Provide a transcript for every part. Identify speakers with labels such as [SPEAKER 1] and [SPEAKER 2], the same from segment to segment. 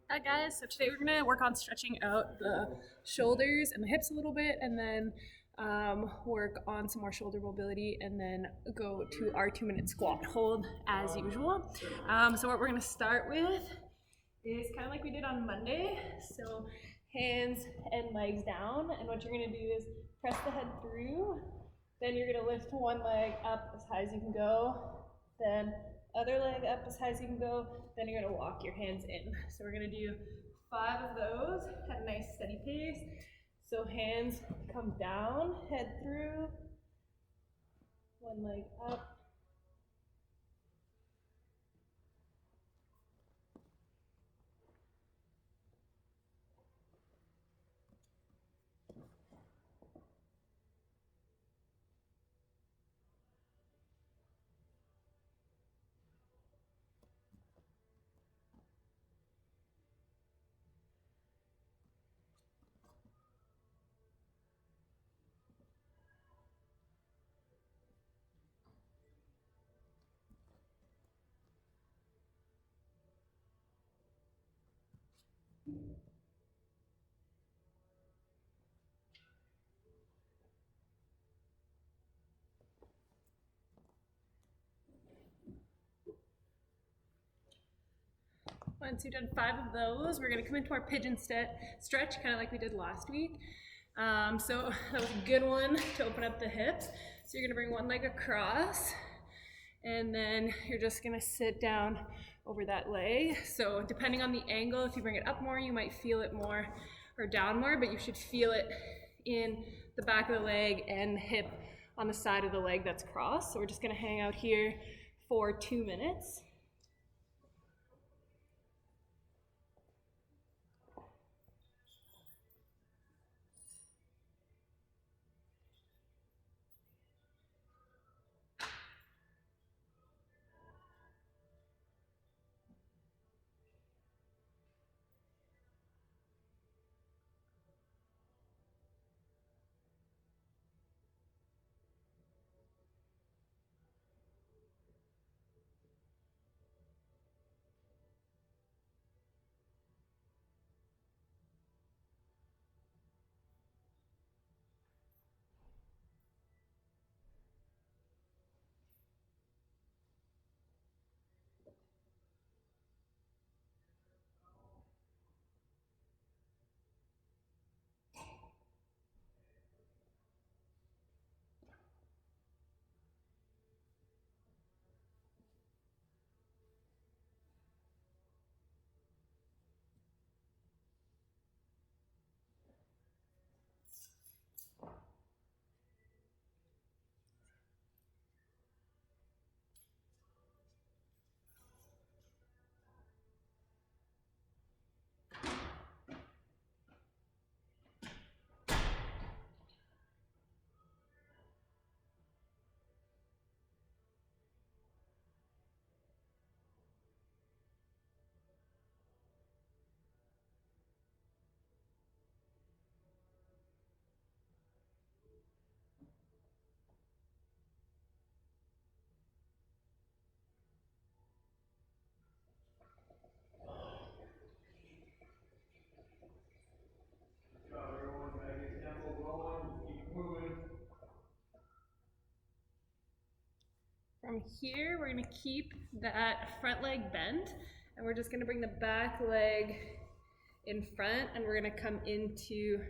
[SPEAKER 1] Hi guys, so today we're gonna work on stretching out the shoulders and the hips a little bit, and then work on some more shoulder mobility, and then go to our 2 minute squat hold as usual. So what we're gonna start with is kind of like we did on Monday. So hands and legs down, and what you're gonna do is press the head through, then you're gonna lift one leg up as high as you can go, then other leg up as high as you can go, then you're gonna walk your hands in. So we're gonna do 5 of those at a nice steady pace. So hands come down, head through, one leg up. Once you've done 5 of those, we're gonna come into our pigeon stretch, kind of like we did last week. So that was a good one to open up the hips. So you're gonna bring one leg across, and then you're just gonna sit down over that leg. So depending on the angle, if you bring it up more, you might feel it more, or down more, but you should feel it in the back of the leg and the hip on the side of the leg that's crossed. So we're just gonna hang out here for 2 minutes. From here, we're gonna keep that front leg bent, and we're just gonna bring the back leg in front, and we're gonna come into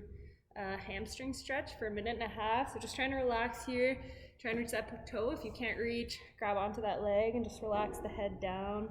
[SPEAKER 1] a hamstring stretch for a minute and a half. So just trying to relax here, try and reach that toe. If you can't reach, grab onto that leg and just relax the head down.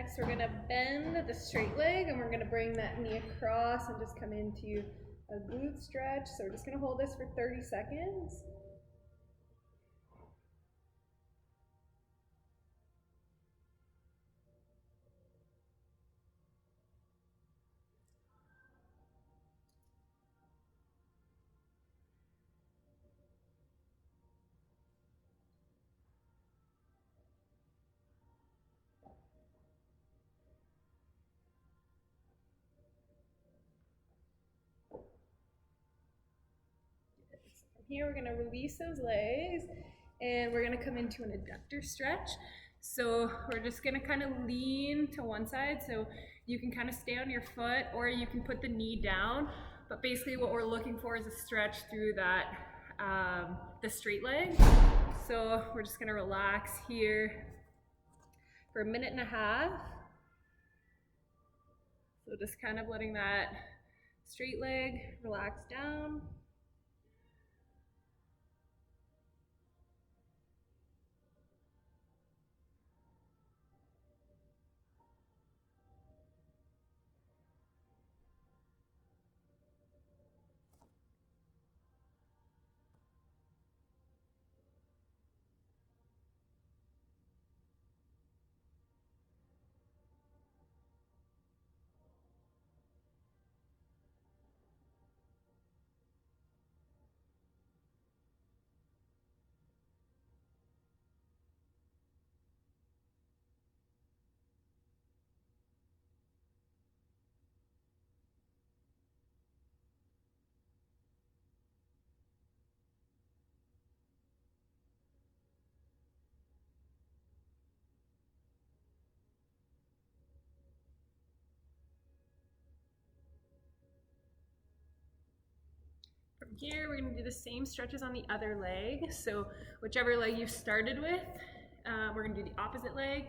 [SPEAKER 1] Next, we're gonna bend the straight leg and we're gonna bring that knee across and just come into a glute stretch. So we're just gonna hold this for 30 seconds. From here, we're gonna release those legs and we're gonna come into an adductor stretch. So we're just gonna kind of lean to one side. So you can kind of stay on your foot or you can put the knee down. But basically what we're looking for is a stretch through that, the straight leg. So we're just gonna relax here for 1.5 minutes. So just kind of letting that straight leg relax down. From here, we're gonna do the same stretches on the other leg. So whichever leg you started with, we're gonna do the opposite leg.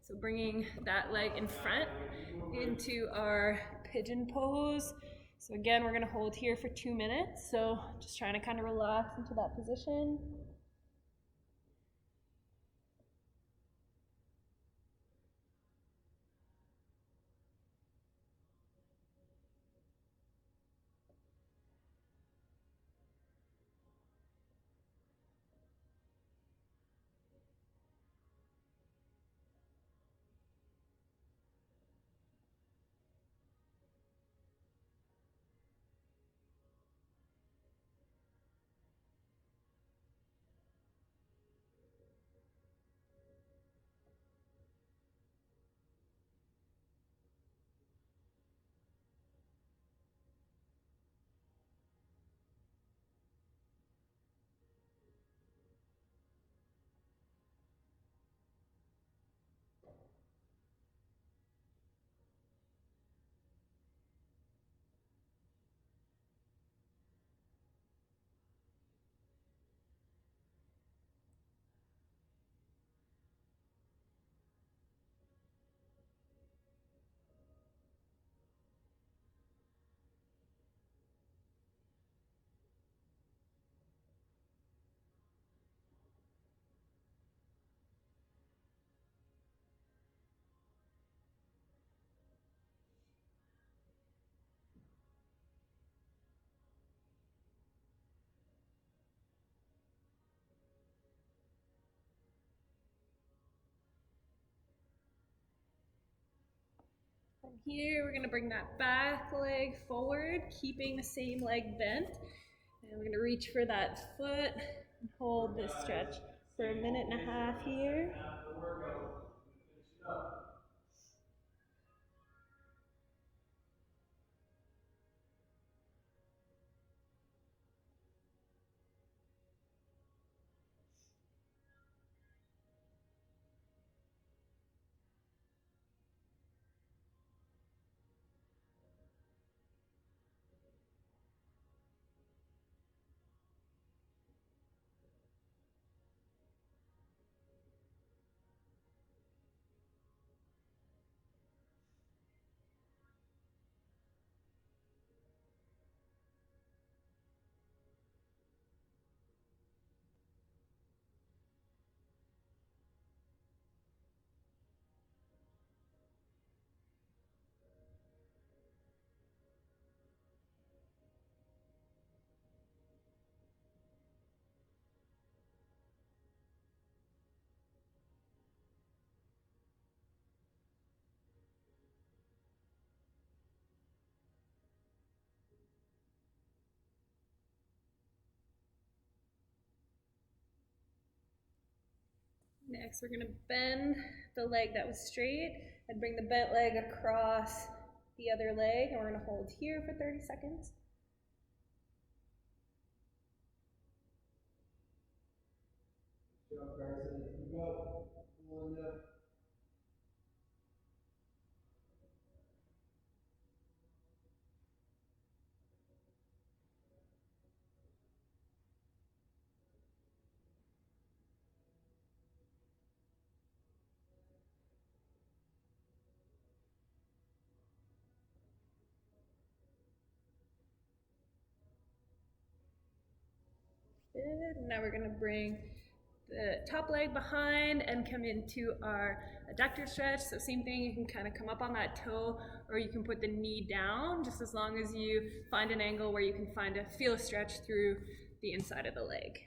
[SPEAKER 1] So bringing that leg in front into our pigeon pose. So again, we're gonna hold here for 2 minutes. So just trying to kind of relax into that position. From here, we're gonna bring that back leg forward, keeping the same leg bent. And we're gonna reach for that foot and hold this stretch for 1.5 minutes here. Next, we're gonna bend the leg that was straight and bring the bent leg across the other leg, and we're gonna hold here for 30 seconds.
[SPEAKER 2] Good job, Carson. Keep up. One up.
[SPEAKER 1] Good. Now we're gonna bring the top leg behind and come into our adductor stretch. So same thing, you can kind of come up on that toe, or you can put the knee down, just as long as you find an angle where you can feel a stretch through the inside of the leg.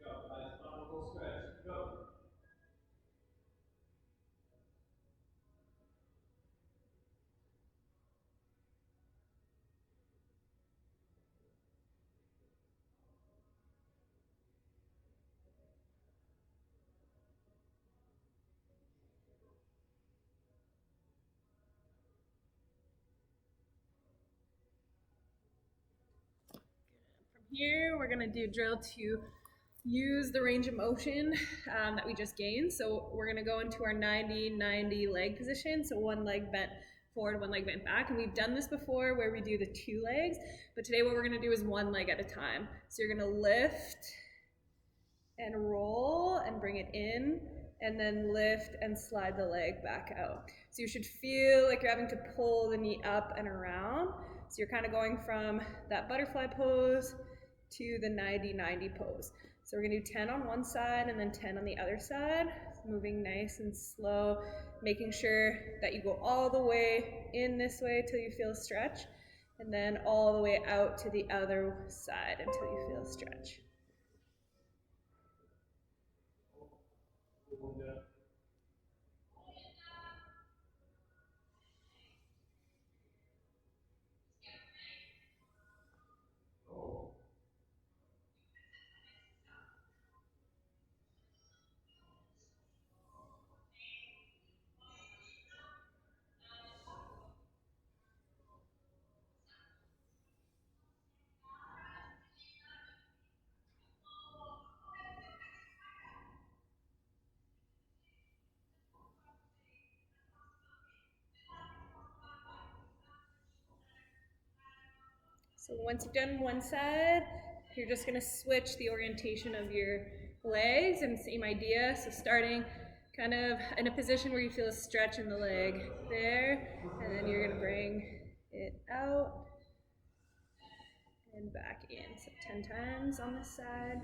[SPEAKER 2] Go. Nice powerful stretch. Go.
[SPEAKER 1] From here, we're gonna do drill to use the range of motion that we just gained. So we're gonna go into our 90-90 leg position. So one leg bent forward, one leg bent back. And we've done this before where we do the two legs, but today what we're gonna do is one leg at a time. So you're gonna lift and roll and bring it in, and then lift and slide the leg back out. So you should feel like you're having to pull the knee up and around. So you're kind of going from that butterfly pose to the 90-90 pose. So we're gonna do 10 on one side and then 10 on the other side, moving nice and slow, making sure that you go all the way in this way till you feel a stretch, and then all the way out to the other side until you feel a stretch.
[SPEAKER 2] One up. Oh.
[SPEAKER 1] So once you've done one side, you're just gonna switch the orientation of your legs, and same idea. So starting kind of in a position where you feel a stretch in the leg there, and then you're gonna bring it out and back in. So 10 times on this side.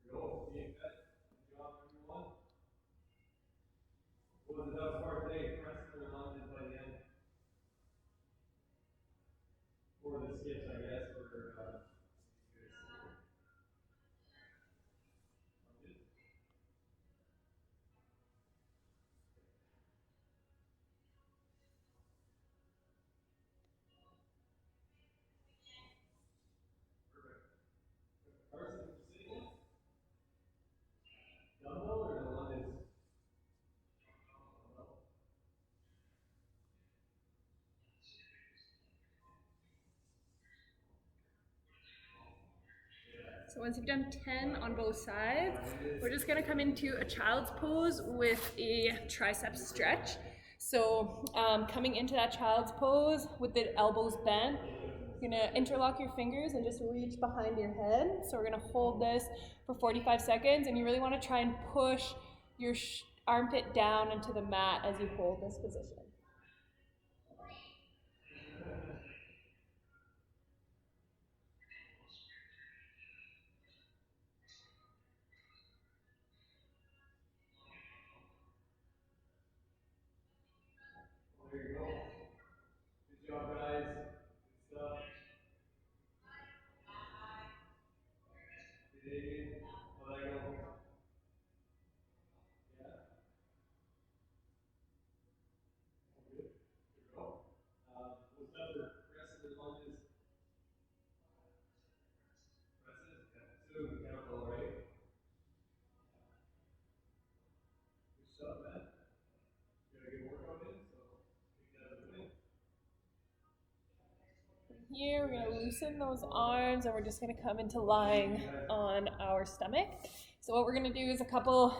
[SPEAKER 2] Go. Good job, everyone. What was the tough part today? Pressing or lunges by the end? Or the skips, I guess, for lunges. Perfect. Carson, you sitting?
[SPEAKER 1] So once you've done 10 on both sides, we're just gonna come into a child's pose with a tricep stretch. So coming into that child's pose with the elbows bent, you're gonna interlock your fingers and just reach behind your head. So we're gonna hold this for 45 seconds, and you really wanna try and push your armpit down into the mat as you hold this position.
[SPEAKER 2] There you go. Good job, guys. Good stuff. Canadian. How'd that go? Yeah. Good. Good go. What's up with presses and lunges? Presses? Yeah. Soon, careful, right? Good stuff, man. You got a good workout in, so keep that as a win.
[SPEAKER 1] Here, we're gonna loosen those arms and we're just gonna come into lying on our stomach. So what we're gonna do is a couple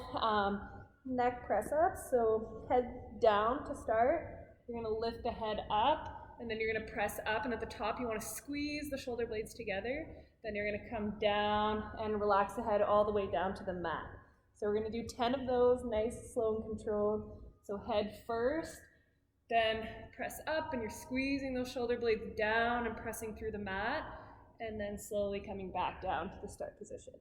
[SPEAKER 1] neck press ups. So head down to start. You're gonna lift the head up and then you're gonna press up, and at the top you wanna squeeze the shoulder blades together. Then you're gonna come down and relax the head all the way down to the mat. So we're gonna do 10 of those, nice, slow and controlled. So head first, then press up and you're squeezing those shoulder blades down and pressing through the mat, and then slowly coming back down to the start position.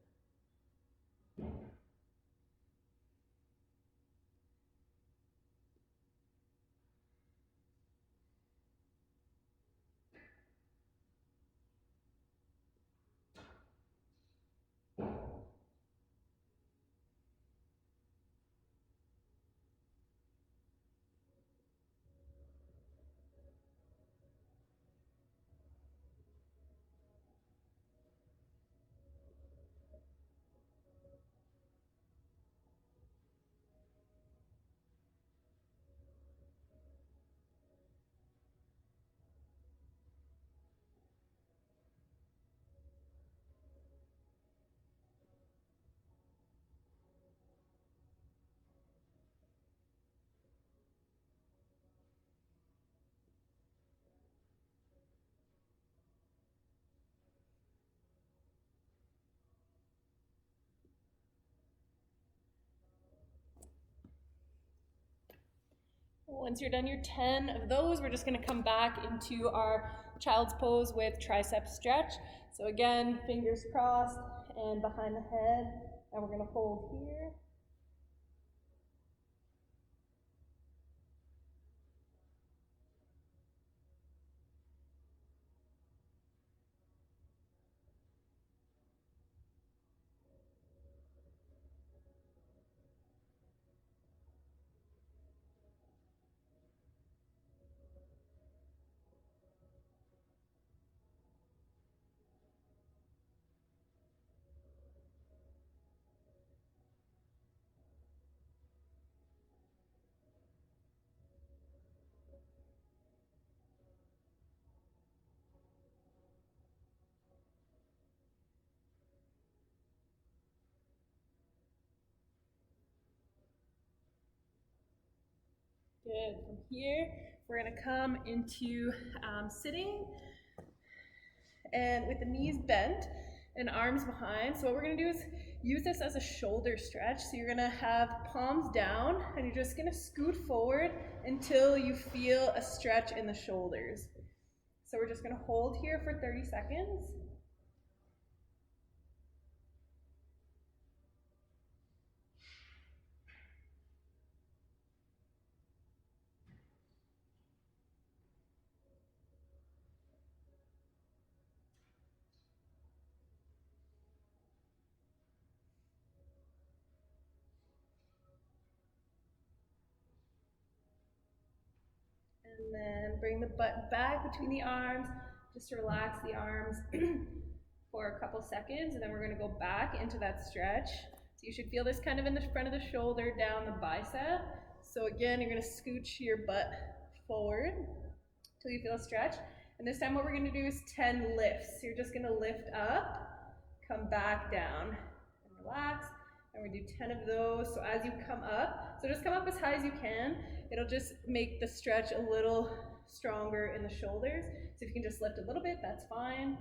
[SPEAKER 1] Once you're done your 10 of those, we're just gonna come back into our child's pose with tricep stretch. So again, fingers crossed and behind the head, and we're gonna hold here. Good. From here, we're gonna come into sitting and with the knees bent and arms behind. So what we're gonna do is use this as a shoulder stretch. So you're gonna have palms down and you're just gonna scoot forward until you feel a stretch in the shoulders. So we're just gonna hold here for 30 seconds. And then bring the butt back between the arms, just to relax the arms for a couple seconds, and then we're gonna go back into that stretch. So you should feel this kind of in the front of the shoulder, down the bicep. So again, you're gonna scooch your butt forward till you feel a stretch. And this time what we're gonna do is 10 lifts. So you're just gonna lift up, come back down and relax. And we're gonna do 10 of those. So as you come up, so just come up as high as you can. It'll just make the stretch a little stronger in the shoulders. So if you can just lift a little bit, that's fine.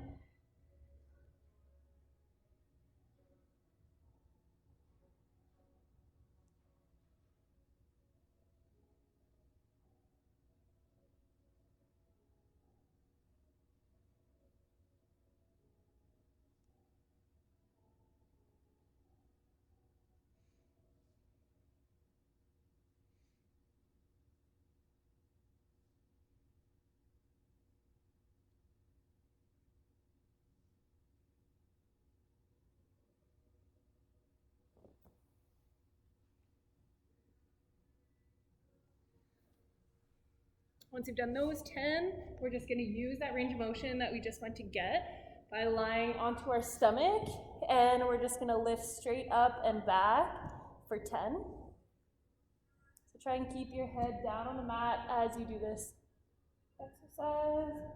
[SPEAKER 1] Once you've done those 10, we're just gonna use that range of motion that we just went to get by lying onto our stomach, and we're just gonna lift straight up and back for 10. So try and keep your head down on the mat as you do this exercise.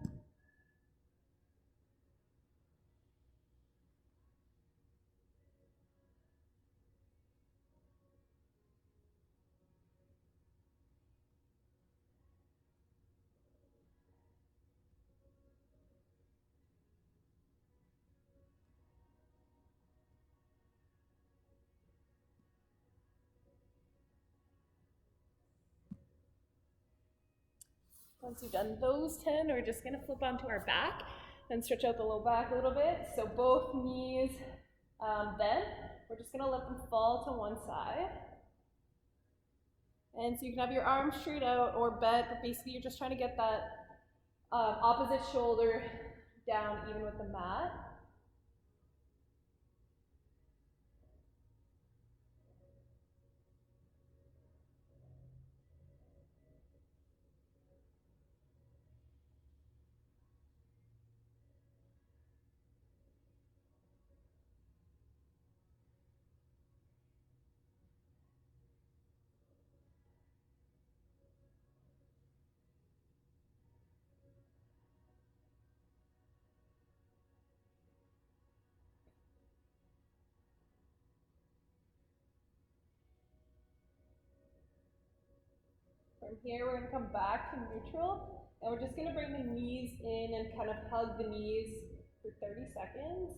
[SPEAKER 1] Once you've done those 10, we're just gonna flip onto our back and stretch out the low back a little bit. So both knees bent. We're just gonna let them fall to one side. And so you can have your arms straight out or bent, but basically you're just trying to get that opposite shoulder down even with the mat. From here, we're gonna come back to neutral, and we're just gonna bring the knees in and kind of hug the knees for 30 seconds.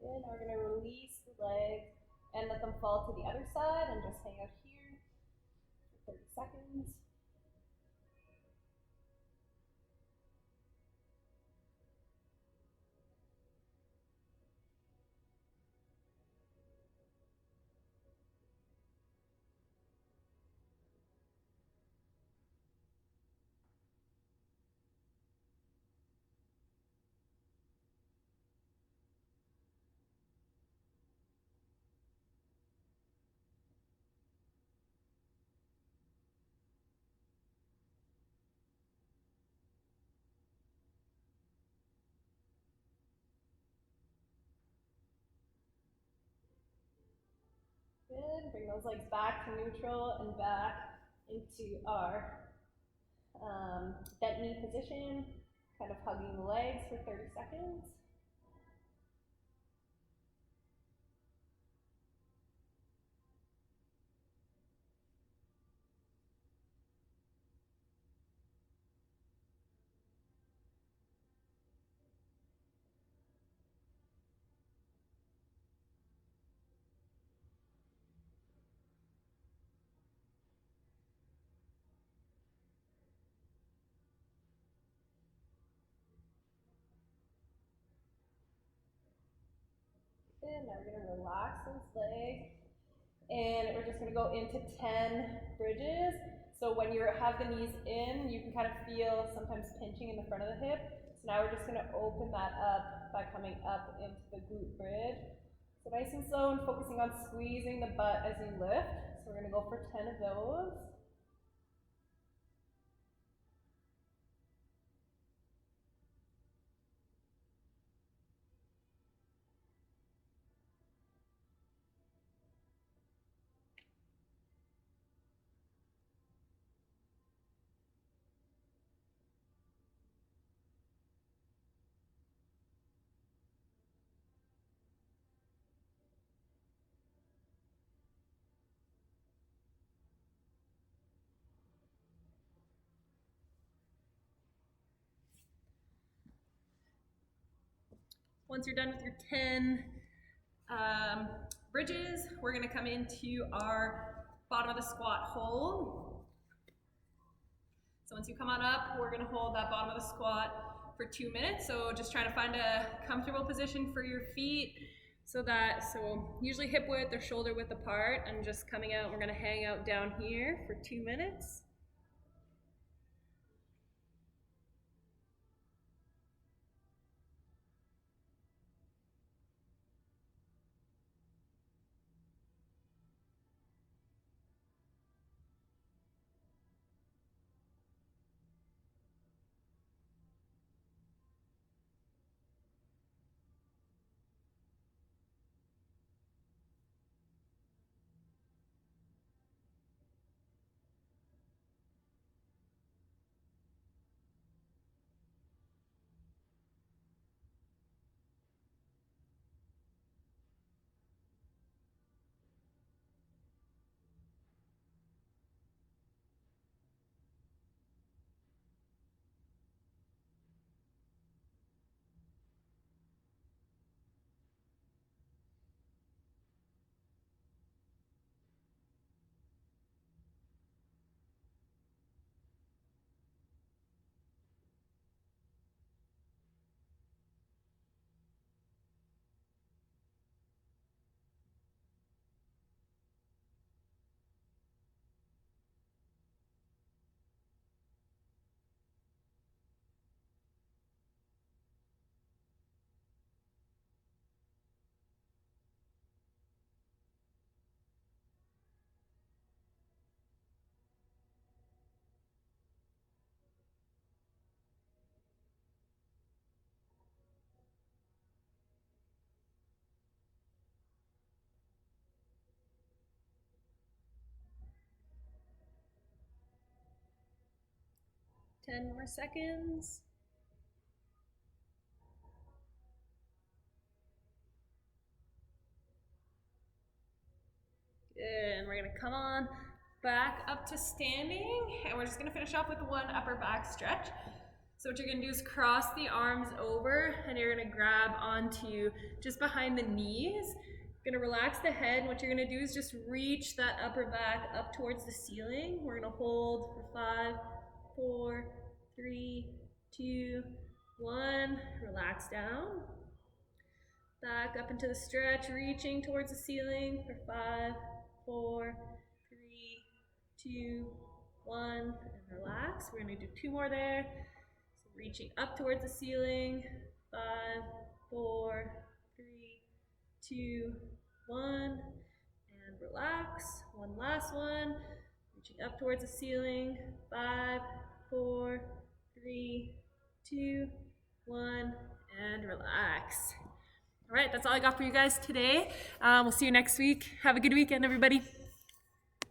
[SPEAKER 1] And we're gonna release the legs and let them fall to the other side and just hang out here for 30 seconds. Good. Bring those legs back to neutral and back into our bent knee position, kind of hugging the legs for 30 seconds. And now we're gonna relax those legs. And we're just gonna go into 10 bridges. So when you have the knees in, you can kind of feel sometimes pinching in the front of the hip. So So now we're just gonna open that up by coming up into the glute bridge. So nice and slow and focusing on squeezing the butt as you lift. So we're gonna go for 10 of those. Once you're done with your 10 bridges, we're gonna come into our bottom of the squat hold. So once you come on up, we're gonna hold that bottom of the squat for 2 minutes. So just trying to find a comfortable position for your feet so usually hip width or shoulder width apart, and just coming out, we're gonna hang out down here for 2 minutes. Ten more seconds. Good, and we're gonna come on back up to standing, and we're just gonna finish off with one upper back stretch. So what you're gonna do is cross the arms over, and you're gonna grab onto just behind the knees. You're gonna relax the head, and what you're gonna do is just reach that upper back up towards the ceiling. We're gonna hold for 5, 4, 3, 2, 1. Relax down. Back up into the stretch, reaching towards the ceiling for 5, 4, 3, 2, 1, and relax. We're gonna do 2 more there. So reaching up towards the ceiling, 5, 4, 3, 2, 1, and relax. One last one. Reaching up towards the ceiling, 5, 4, 3, 2, 1, and relax. All right, that's all I got for you guys today. We'll see you next week. Have a good weekend, everybody.